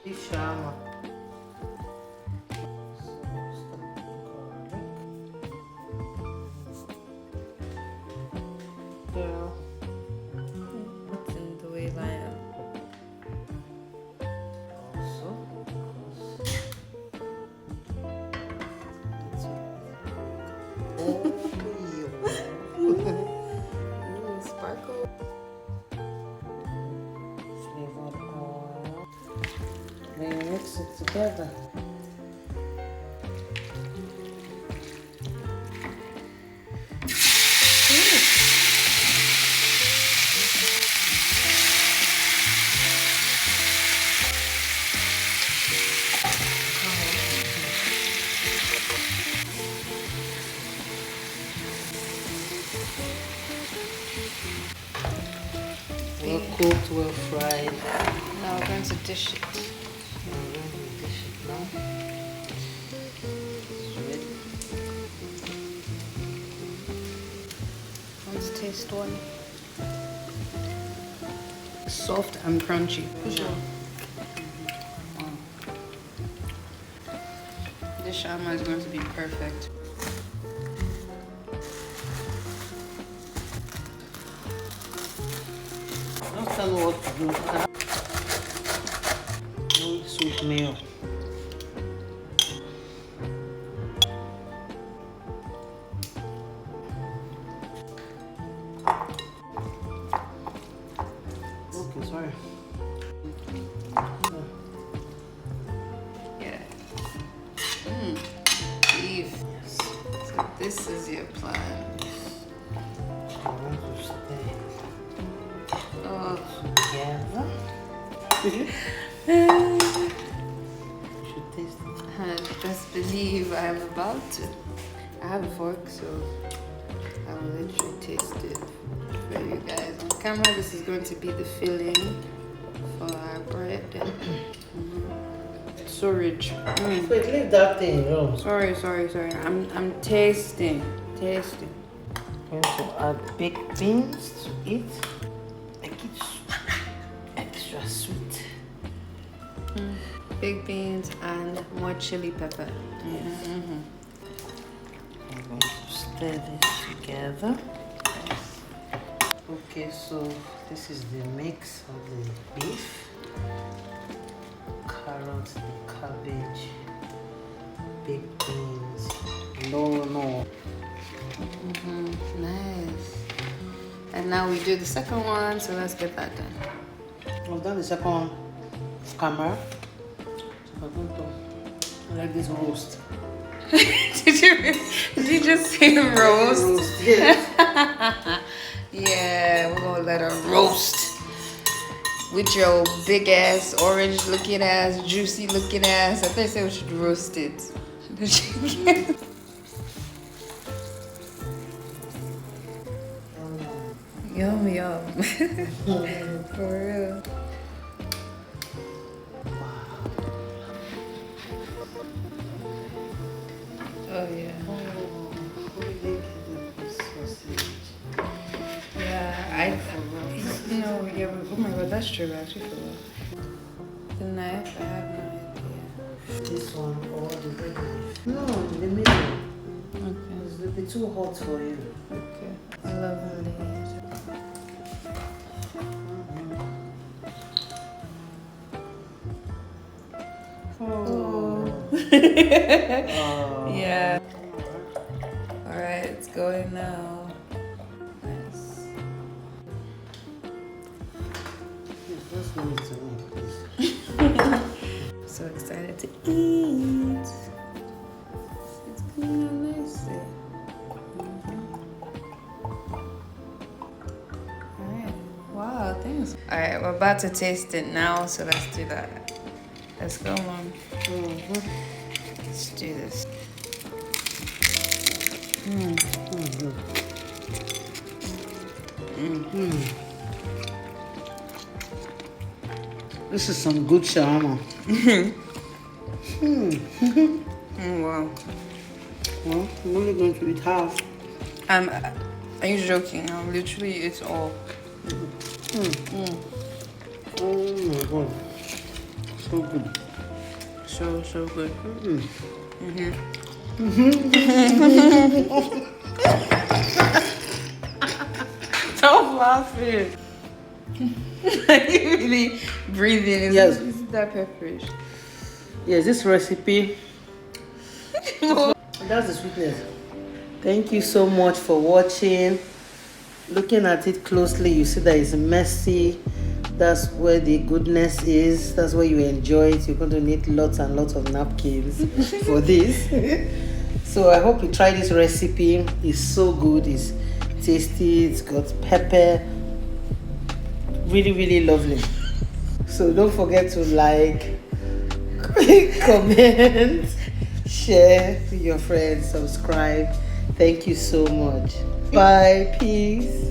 Beef shawarma. Girl. What's in the way, lion? Also. Ooh, sparkle. Flavored oil. Then you mix it together. Well cooked, well fried. Now we're going to dish it. I'm going to dish it now. It's ready. Let's taste one. Soft and crunchy. This shawarma is going to be perfect. Don't tell me what to do. No sweet meal. Okay, sorry. Yeah. Beef. Yes. So this is your plan. I want to stay Oh. together. You should taste it. Best believe I'm about to. I have a fork, so I will literally taste it for you guys. On camera, this is going to be the filling for our bread. It's so rich. Wait, leave that thing alone. Sorry. I'm tasting. I'm going to add baked beans to it. Make it extra sweet. Big beans and more chili pepper. Yes. I'm going to stir this together. Okay, so this is the mix of the beef, carrots, the cabbage, baked beans. No. Nice. And now we do the second one, so let's get that done. I've done the second one off camera. So I'm going to like this roast. Did you just say roast? Roast, yes. Yeah, we're gonna let her roast with your big ass, orange looking ass, juicy looking ass. I thought you said we should roast it. The chicken. Yum yum. For real. Oh yeah. Yeah, yeah, but, oh my god, that's true. I actually forgot. The knife, I have no idea. This one or the red leaf? No, in the middle. Okay. It's a bit too hot for you. Okay. Lovely. Oh. Yeah. Alright, it's going now. Nice. Just give it to me, please. So excited to eat. It's coming out nicely. Alright. Wow, thanks. Alright, we're about to taste it now, so let's do that. Let's go, Mom. Let's do this. This is some good shawarma. Wow. Well, I'm only going to eat half. Are you joking? I'm literally, it's all. Oh my god. So good. So good. Stop laughing. You really breathing. Yes. Is that pepperish? Yes, this recipe. That's the sweetness. Thank you so much for watching. Looking at it closely, you see that it's messy. That's where the goodness is. That's where you enjoy it. You're going to need lots and lots of napkins for this. So I hope you try this recipe. It's so good. It's tasty. It's got pepper. Really, really lovely. So don't forget to like, comment, share with your friends, subscribe. Thank you so much. Bye. Peace.